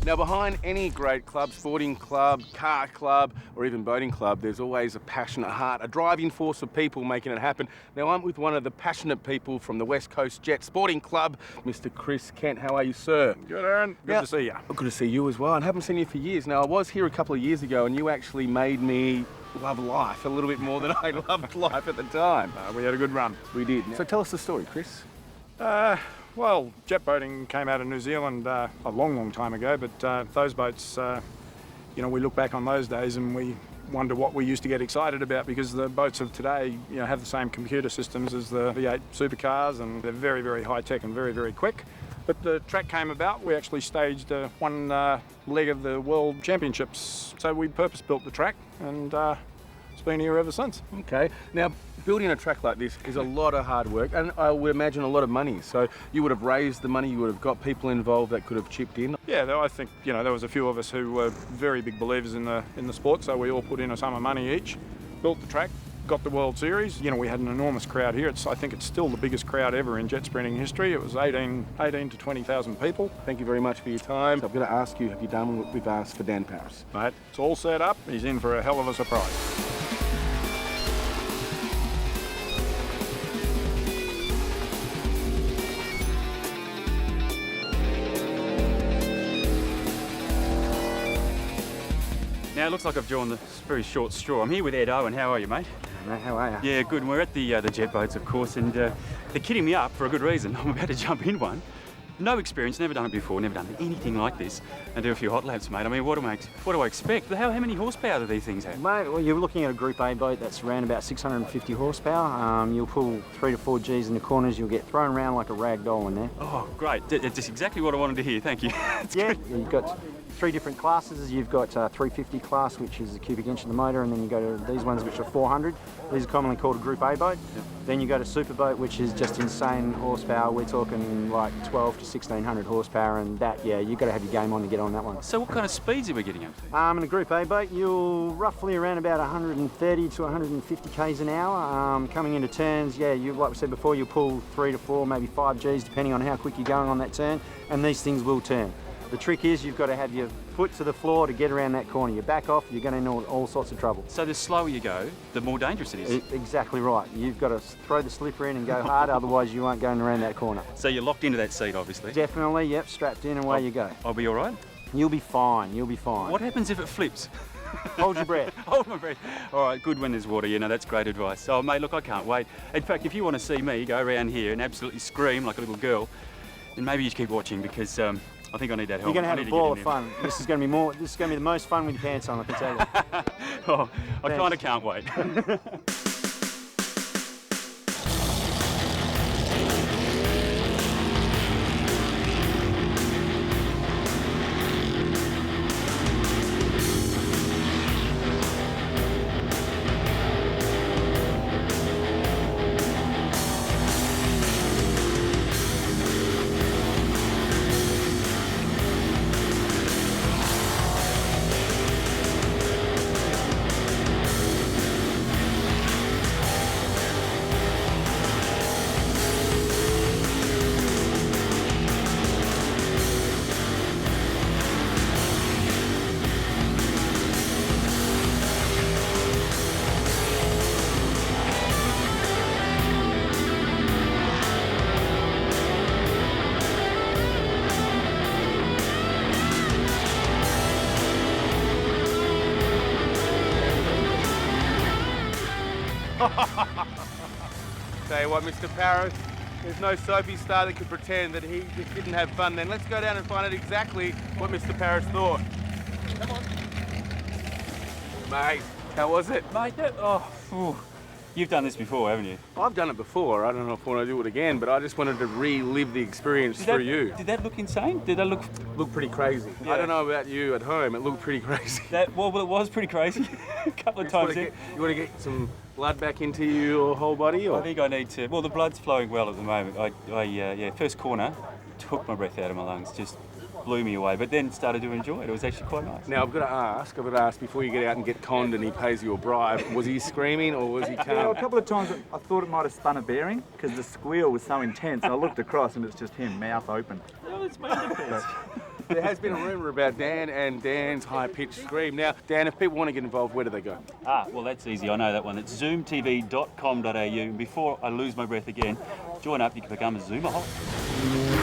Now, behind any great club, sporting club, car club, or even boating club, there's always a passionate heart, a driving force of people making it happen. Now, I'm with one of the passionate people from the West Coast Jet Sporting Club, Mr. Chris Kent. How are you, sir? Good, Aaron. Good to see you. Good to see you as well. I haven't seen you for years. Now, I was here a couple of years ago, and you actually made me love life a little bit more than I loved life at the time. We had a good run. We did. So tell us the story, Chris. Well, jet boating came out of New Zealand a long time ago, but those boats, we look back on those days and we wonder what we used to get excited about, because the boats of today, have the same computer systems as the V8 supercars, and they're very, very high tech and very, very quick. But the track came about, we actually staged one leg of the World Championships. So we purpose-built the track, and it's been here ever since. Okay. Now, building a track like this is a lot of hard work, and I would imagine a lot of money. So you would have raised the money, you would have got people involved that could have chipped in. Yeah, I think there was a few of us who were very big believers in the sport, so we all put in a sum of money each, built the track, got the World Series. We had an enormous crowd here. I think it's still the biggest crowd ever in jet sprinting history. It was 18 to 20,000 people. Thank you very much for your time. I'm going to ask you, have you done what we've asked for Dan Paris? Mate, it's all set up. He's in for a hell of a surprise. Now, it looks like I've drawn the very short straw. I'm here with Ed Owen. How are you, mate? Mate, how are you? Yeah, good. And we're at the jet boats, of course, and they're kitting me up for a good reason. I'm about to jump in one. No experience, never done it before, never done anything like this, and do a few hot laps, mate. I mean, what do I expect? How many horsepower do these things have? Mate, well, you're looking at a Group A boat that's around about 650 horsepower. You'll pull 3 to 4 Gs in the corners. You'll get thrown around like a rag doll in there. Oh, great. That's exactly what I wanted to hear. Thank you. Yeah, you've got 3 different classes. You've got 350 class, which is the cubic inch of the motor, and then you go to these ones, which are 400. These are commonly called a Group A boat. Yep. Then you go to super boat, which is just insane horsepower. We're talking like 12 to 1600 horsepower, and that, you've got to have your game on to get on that one. So what kind of speeds are we getting up to? In a Group A boat, you'll roughly around about 130 to 150 k's an hour. Coming into turns, like we said before, you'll pull 3 to 4, maybe 5 Gs, depending on how quick you're going on that turn, and these things will turn. The trick is you've got to have your foot to the floor to get around that corner. You back off, you're going to know all sorts of trouble. So the slower you go, the more dangerous it is? Exactly right. You've got to throw the slipper in and go hard, otherwise you won't go around that corner. So you're locked into that seat, obviously? Definitely, yep, strapped in and away you go. I'll be all right? You'll be fine, you'll be fine. What happens if it flips? Hold your breath. Hold my breath. All right, good when there's water, that's great advice. Oh, mate, look, I can't wait. In fact, if you want to see me go around here and absolutely scream like a little girl, then maybe you should keep watching, because I think I need that helmet. You're going to have a ball of fun. This is going to be the most fun with your pants on, I can tell you. Oh, I kind of can't wait. Tell you what, Mr. Paris, there's no soapy star that could pretend that he just didn't have fun then. Let's go down and find out exactly what Mr. Paris thought. Come on. Mate, how was it? Mate, you've done this before, haven't you? I've done it before. I don't know if I want to do it again, but I just wanted to relive the experience for you. Did that look insane? Did that look pretty crazy? Yeah. I don't know about you at home. It looked pretty crazy. Well, it was pretty crazy. A couple of times. You want to get some blood back into your whole body? Or? I think I need to. Well, the blood's flowing well at the moment. First corner took my breath out of my lungs. Just blew me away, but then started to enjoy it. It was actually quite nice. Now, I've got to ask before you get out and get conned and he pays you a bribe, was he screaming or was he calm? Yeah, a couple of times I thought it might have spun a bearing because the squeal was so intense. I looked across and it's just him, mouth open. Well, it's made a difference. There has been a rumour about Dan and Dan's high-pitched scream. Now, Dan, if people want to get involved, where do they go? Well, that's easy. I know that one. It's zoomtv.com.au. Before I lose my breath again, join up. You can become a Zoomer hot.